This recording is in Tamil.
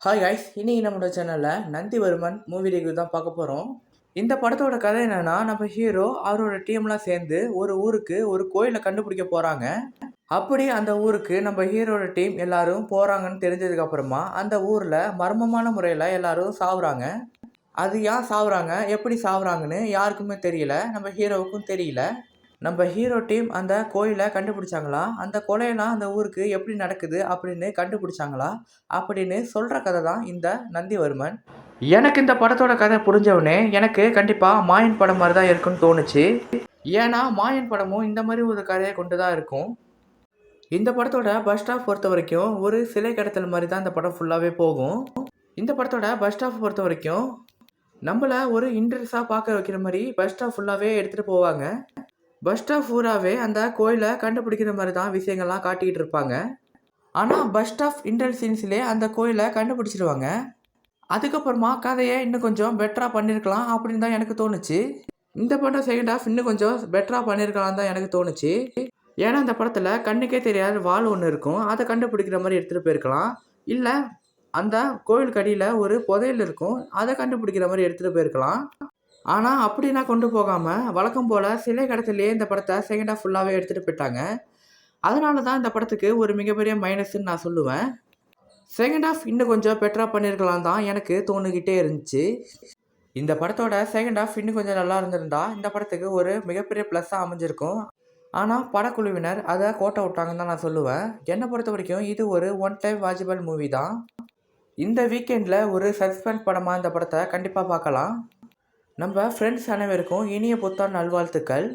ஹாய் காய்ஸ், இன்னைக்கு நம்மளோட சேனலில் நந்திவர்மன் மூவி ரிவ்யூ தான் பார்க்க போகிறோம். இந்த படத்தோட கதை என்னன்னா, நம்ம ஹீரோ அவரோட டீம்லாம் சேர்ந்து ஒரு ஊருக்கு ஒரு கோயிலை கண்டுபிடிக்க போகிறாங்க. அப்படி அந்த ஊருக்கு நம்ம ஹீரோட டீம் எல்லாரும் போகிறாங்கன்னு தெரிஞ்சதுக்கு அப்புறமா அந்த ஊரில் மர்மமான முறையில் எல்லாரும் சாவுறாங்க. அது ஏன் சாவுறாங்க, எப்படி சாவுறாங்கன்னு யாருக்குமே தெரியல, நம்ம ஹீரோவுக்கும் தெரியல. நம்ம ஹீரோ டீம் அந்த கோயிலை கண்டுபிடிச்சாங்களா, அந்த கொலையெல்லாம் அந்த ஊருக்கு எப்படி நடக்குது அப்படின்னு கண்டுபிடிச்சாங்களா அப்படின்னு சொல்கிற கதை தான் இந்த நந்திவர்மன். எனக்கு இந்த படத்தோட கதை புரிஞ்சவொடனே எனக்கு கண்டிப்பாக மாயன் படம் மாதிரி தான் இருக்குன்னு தோணுச்சு. ஏன்னா மாயன் படமும் இந்த மாதிரி ஒரு கதையை கொண்டு தான் இருக்கும். இந்த படத்தோட பஸ் ஸ்டாப் பொறுத்த வரைக்கும் ஒரு சிலை கடத்தல் மாதிரி தான் இந்த படம் ஃபுல்லாகவே போகும். இந்த படத்தோட பஸ் ஸ்டாப் பொறுத்த வரைக்கும் நம்மளை ஒரு இன்ட்ரெஸ்டாக பார்க்க வைக்கிற மாதிரி பஸ் ஸ்டாப் ஃபுல்லாகவே எடுத்துகிட்டு போவாங்க. பஸ் ஸ்டாப் பூராவே அந்த கோயிலை கண்டுபிடிக்கிற மாதிரி தான் விஷயங்கள்லாம் காட்டிக்கிட்டு இருப்பாங்க. ஆனால் பஸ் ஸ்டாப் இன்டர் சீன்ஸ்லேயே அந்த கோயிலை கண்டுபிடிச்சிருவாங்க. அதுக்கப்புறமா கதையை இன்னும் கொஞ்சம் பெட்டராக பண்ணியிருக்கலாம் அப்படின்னு தான் எனக்கு தோணுச்சு. இந்த படம் செகண்ட் ஹாஃப் இன்னும் கொஞ்சம் பெட்டராக பண்ணியிருக்கலாம் தான் எனக்கு தோணுச்சு. ஏன்னா இந்த படத்தில் கண்ணுக்கே தெரியாத வால் ஒன்று இருக்கும், அதை கண்டுபிடிக்கிற மாதிரி எடுத்துகிட்டு போயிருக்கலாம். இல்லை அந்த கோயிலுக்கு அடியில் ஒரு புதையல் இருக்கும், அதை கண்டுபிடிக்கிற மாதிரி எடுத்துகிட்டு போயிருக்கலாம். ஆனால் அப்படிலாம் கொண்டு போகாமல் வழக்கம் போல் சிலை கடத்திலேயே இந்த படத்தை செகண்ட் ஹாஃப் ஃபுல்லாகவே எடுத்துகிட்டு போயிட்டாங்க. அதனால தான் இந்த படத்துக்கு ஒரு மிகப்பெரிய மைனஸ்ன்னு நான் சொல்லுவேன். செகண்ட் ஹாஃப் இன்னும் கொஞ்சம் பெட்டராக பண்ணியிருக்கலாம் தான் எனக்கு தோணுக்கிட்டே இருந்துச்சு. இந்த படத்தோட செகண்ட் ஹாஃப் இன்னும் கொஞ்சம் நல்லா இருந்திருந்தா இந்த படத்துக்கு ஒரு மிகப்பெரிய ப்ளஸ்ஸாக அமைஞ்சிருக்கும். ஆனால் படக்குழுவினர் அதை கோட்டை விட்டாங்கன்னு தான் நான் சொல்லுவேன். என்னை பொறுத்த வரைக்கும் இது ஒரு ஒன் டைம் வாட்சபிள் மூவி தான். இந்த வீக்கெண்டில் ஒரு சஸ்பென்ஸ் படமாக இந்த படத்தை கண்டிப்பாக பார்க்கலாம். நம்ம ஃப்ரெண்ட்ஸ் அனைவருக்கும் இனிய புத்தாண்டு நல்வாழ்த்துக்கள்.